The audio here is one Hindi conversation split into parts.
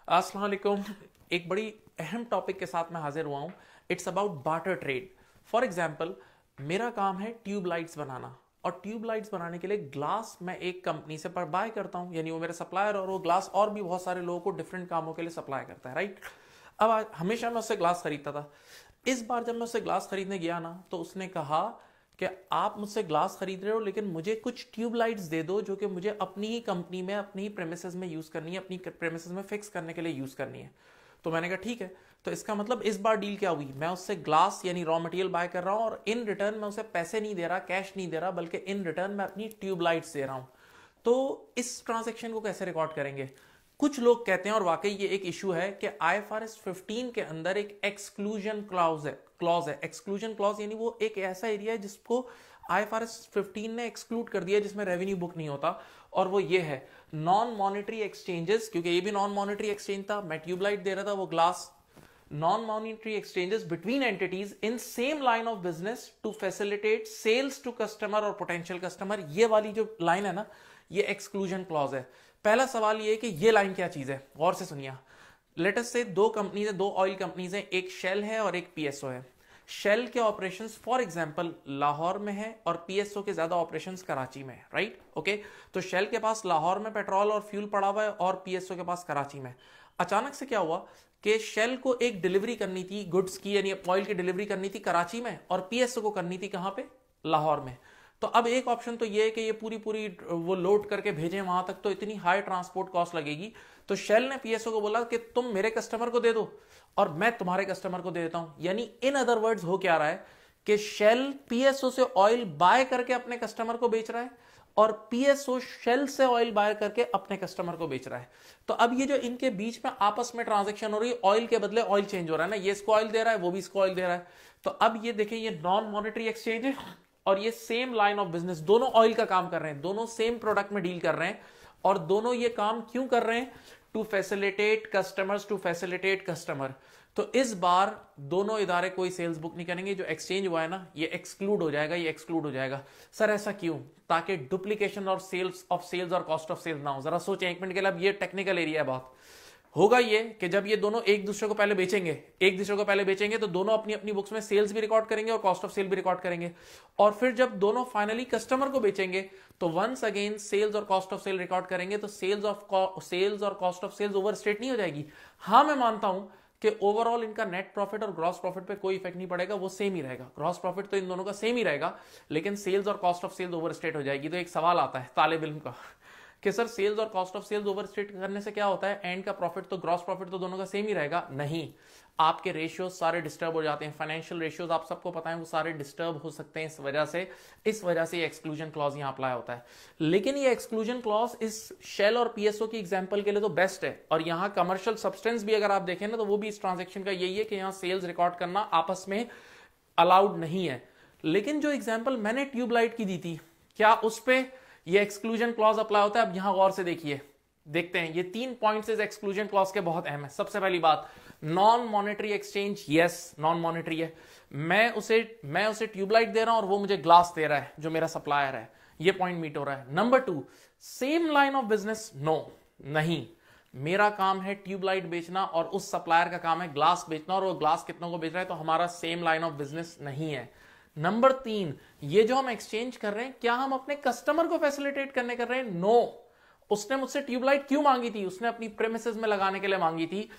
अस्सलाम वालेकुम। एक बड़ी अहम टॉपिक के साथ मैं हाजिर हुआ हूँ। It's about barter trade. For example, मेरा काम है ट्यूब लाइट्स बनाना, और ट्यूब लाइट्स बनाने के लिए ग्लास मैं एक कंपनी से बाय करता हूँ, यानी वो मेरा सप्लायर, और वो ग्लास और भी बहुत सारे लोगों को डिफरेंट कामों के लिए सप्लाई करता है, राइट। अब हमेशा मैं उससे ग्लास खरीदता था। इस बार जब मैं उससे ग्लास खरीदने गया ना, तो उसने कहा कि आप मुझसे ग्लास खरीद रहे हो, लेकिन मुझे कुछ ट्यूब लाइट्स दे दो जो कि मुझे अपनी ही कंपनी में, अपनी ही प्रेमिसेस में यूज करनी है, अपनी प्रेमिसेस में फिक्स करने के लिए यूज करनी है। तो मैंने कहा ठीक है। तो इसका मतलब इस बार डील क्या हुई, मैं उससे ग्लास यानी रॉ मटेरियल बाय कर रहा हूं, और इन रिटर्न मैं उसे पैसे नहीं दे रहा, कैश नहीं दे रहा, बल्कि इन रिटर्न मैं अपनी ट्यूब लाइट्स दे रहा हूं। तो इस ट्रांजेक्शन को कैसे रिकॉर्ड करेंगे? कुछ लोग कहते हैं, और वाकई ये एक इशू है, कि IFRS 15 के अंदर एक एक्सक्लूजन क्लॉज है। एक्सक्लूजन क्लॉज यानी वो एक ऐसा एरिया है जिसको IFRS 15 ने एक्सक्लूड कर दिया, जिसमें रेवेन्यू बुक नहीं होता, और वो ये है नॉन मॉनिटरी एक्सचेंजेस। क्योंकि ये भी नॉन मॉनिटरी एक्सचेंज था, मैं ट्यूबलाइट दे रहा था, वो glass. Non monetary exchanges between entities in same line of business to facilitate sales to customer और पोटेंशियल कस्टमर। ये वाली जो लाइन है ना, ये एक्सक्लूजन क्लॉज है। पहला सवाल ये है कि ये लाइन क्या चीज है, गौर से सुनिए। लेट अस से दो कंपनीज है, दो ऑयल कंपनीज है, एक शेल है और एक PSO है। शेल के ऑपरेशंस फॉर एग्जांपल लाहौर में है, और PSO के ज्यादा ऑपरेशंस कराची में है, राइट। ओके, तो शेल के पास लाहौर में पेट्रोल और फ्यूल पड़ा हुआ है, और PSO के पास कराची में। अचानक से क्या हुआ कि शेल को एक डिलीवरी करनी थी गुड्स की, यानी ऑयल की डिलीवरी करनी थी कराची में, और PSO को करनी थी कहां पे, लाहौर में। तो अब एक ऑप्शन तो ये है कि ये पूरी पूरी वो लोड करके भेजें वहां तक, तो इतनी हाई ट्रांसपोर्ट कॉस्ट लगेगी। तो शेल ने PSO को बोला कि तुम मेरे कस्टमर को दे दो और मैं तुम्हारे कस्टमर को दे देता हूं। यानी इन अदर वर्ड्स हो क्या रहा है कि शेल PSO से ऑयल बाय करके अपने कस्टमर को बेच रहा है, और PSO शेल से ऑयल बाय करके अपने कस्टमर को बेच रहा है। तो अब ये जो इनके बीच में आपस में ट्रांजेक्शन हो रही है, ऑयल के बदले ऑयल चेंज हो रहा है ना, ये इसको ऑयल दे रहा है, वो भी इसको ऑयल दे रहा है। तो अब ये देखें, ये नॉन मॉनेटरी एक्सचेंज है, और ये सेम लाइन ऑफ बिजनेस, दोनों ऑयल का काम कर रहे हैं, दोनों सेम प्रोडक्ट में डील कर रहे हैं, और दोनों ये काम क्यों कर रहे हैं? To facilitate customers, to facilitate customer. तो इस बार दोनों इदारे कोई सेल्स बुक नहीं करेंगे। जो एक्सचेंज हुआ है ना, ये एक्सक्लूड हो जाएगा, ये एक्सक्लूड हो जाएगा। सर ऐसा क्यों? ताकि डुप्लीकेशन और सेल्स और कॉस्ट ऑफ सेल्स ना हो। जरा सोचें एक मिनट के लिए, अब ये टेक्निकल एरिया है बात। होगा ये कि जब ये दोनों एक दूसरे को पहले बेचेंगे, तो दोनों अपनी अपनी बुक्स में सेल्स भी रिकॉर्ड करेंगे और कॉस्ट ऑफ सेल भी रिकॉर्ड करेंगे, और फिर जब दोनों फाइनली कस्टमर को बेचेंगे, तो वंस अगेन सेल्स और कॉस्ट ऑफ सेल रिकॉर्ड करेंगे, तो सेल्स और cost of sales overstate नहीं हो जाएगी। हाँ, मैं मानता हूं कि ओवरऑल इनका नेट प्रॉफिट और ग्रॉस प्रॉफिट पे कोई इफेक्ट नहीं पड़ेगा, वो सेम ही रहेगा, ग्रॉस प्रॉफिट तो इन दोनों का सेम ही रहेगा, लेकिन सेल्स और cost of sales overstate हो जाएगी। तो एक सवाल आता है तालिब इल्म का कि सर सेल्स और cost of sales overstate करने से क्या होता है, एंड का प्रॉफिट तो ग्रॉस प्रॉफिट तो दोनों का सेम ही रहेगा। नहीं, आपके रेशियोज सारे डिस्टर्ब हो जाते हैं, फाइनेंशियल रेशियोज आप सबको पता है वो सारे डिस्टर्ब हो सकते हैं। इस वजह से एक्सक्लूजन क्लॉज यहां अप्लाई होता है। लेकिन ये एक्सक्लूजन क्लॉज इस शेल और PSO की एग्जांपल के लिए तो बेस्ट है, और यहां कमर्शियल सब्सटेंस भी अगर आप देखें ना, तो वो भी इस ट्रांजेक्शन का यही है कि यहां सेल्स रिकॉर्ड करना आपस में अलाउड नहीं है। लेकिन जो एग्जाम्पल मैंने ट्यूबलाइट की दी थी, क्या उस पर ये एक्सक्लूजन क्लॉज अप्लाई होता है? अब यहां गौर से देखते हैं, ये 3 पॉइंट्स इस एक्सक्लूजन क्लॉज के बहुत अहम है। सबसे पहली बात, non monetary exchange, yes non monetary है। मैं उसे ट्यूबलाइट दे रहा हूं और वो मुझे ग्लास दे रहा है, जो मेरा सप्लायर है। ये पॉइंट मीट हो रहा है। Number 2, same line of business, no, नहीं। मेरा काम है ट्यूबलाइट बेचना, और उस सप्लायर का काम है ग्लास बेचना, और वो ग्लास कितनों को बेच रहा है, तो हमारा सेम लाइन ऑफ बिजनेस नहीं है। नंबर 3, ये जो हम एक्सचेंज कर रहे हैं, क्या हम अपने कस्टमर को फैसिलिटेट करने कर रहे हैं? नो। उसने मुझसे ट्यूबलाइट क्यों मांगी थी? उसने अपनी प्रेमिसेस में लगाने के लिए मांगी थी।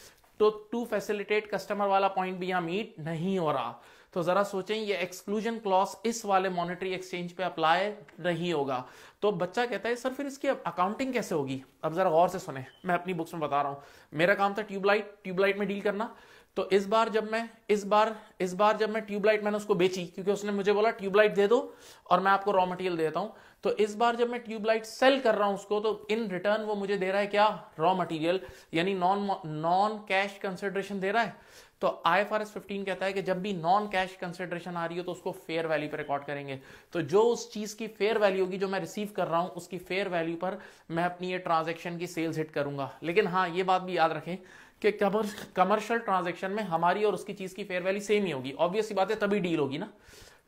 तो टू फैसिलिटेट कस्टमर वाला पॉइंट भी यहां मीट नहीं हो रहा। तो जरा सोचें, ये एक्सक्लूजन क्लॉज इस वाले मॉनेटरी एक्सचेंज पे अप्लाई नहीं होगा। तो बच्चा कहता है सर फिर इसकी अकाउंटिंग कैसे होगी? अब जरा गौर से सुने, मैं अपनी बुक्स में बता रहा हूं। मेरा काम था ट्यूबलाइट में डील करना। तो इस बार जब मैं ट्यूबलाइट मैंने उसको बेची, क्योंकि उसने मुझे बोला ट्यूबलाइट दे दो और मैं आपको रॉ मटेरियल देता हूं। तो इस बार जब मैं ट्यूबलाइट सेल कर रहा हूं उसको, तो इन रिटर्न वो मुझे दे रहा है क्या? रॉ मटेरियल, यानी नॉन कैश कंसिडरेशन दे रहा है। तो IFRS 15 कहता है कि जब भी नॉन कैश कंसिडरेशन आ रही हो, तो उसको फेयर वैल्यू पर रिकॉर्ड करेंगे। तो जो उस चीज की फेयर वैल्यू होगी जो मैं रिसीव कर रहा हूं, उसकी फेयर वैल्यू पर मैं अपनी ये ट्रांजेक्शन की सेल्स हिट करूंगा। लेकिन हाँ, ये बात भी याद रखें कि कमर्शियल ट्रांजैक्शन में हमारी और उसकी चीज की फेयर वैल्यू सेम ही होगी। ऑब्वियस सी बात है, तभी डील होगी ना।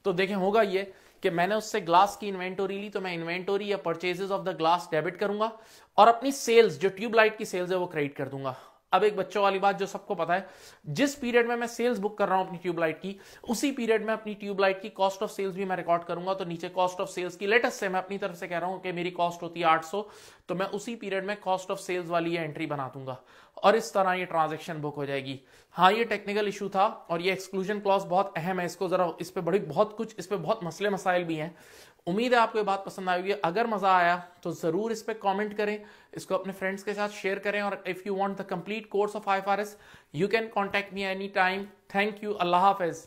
तो देखें, होगा ये कि मैंने उससे ग्लास की इन्वेंटोरी ली, तो मैं इन्वेंटोरी या purchases of the glass debit करूंगा, और अपनी सेल्स जो ट्यूबलाइट की सेल्स है वो क्रेडिट कर दूंगा। अब एक बच्चों वाली बात जो सबको पता है, जिस पीरियड में मैं सेल्स बुक कर रहा हूं अपनी ट्यूबलाइट की, उसी पीरियड में अपनी ट्यूबलाइट की कॉस्ट ऑफ सेल्स भी मैं रिकॉर्ड करूंगा। तो नीचे कॉस्ट ऑफ सेल्स की, लेटेस्ट से मैं अपनी तरफ से कह रहा हूं कि मेरी कॉस्ट होती है 800, तो मैं उसी पीरियड में कॉस्ट ऑफ सेल्स वाली ये एंट्री बना दूंगा और इस तरह ये ट्रांजेक्शन बुक हो जाएगी। हाँ, ये टेक्निकल इशू था और ये एक्सक्लूजन क्लॉज बहुत अहम है, इसको जरा इस पे बहुत मसले मसाइल भी हैं। उम्मीद है आपको ये बात पसंद आएगी। अगर मजा आया तो जरूर इस पे कमेंट करें, इसको अपने फ्रेंड्स के साथ शेयर करें, और if you want the complete course of IFRS you can contact me any time. Thank you, Allah Hafiz.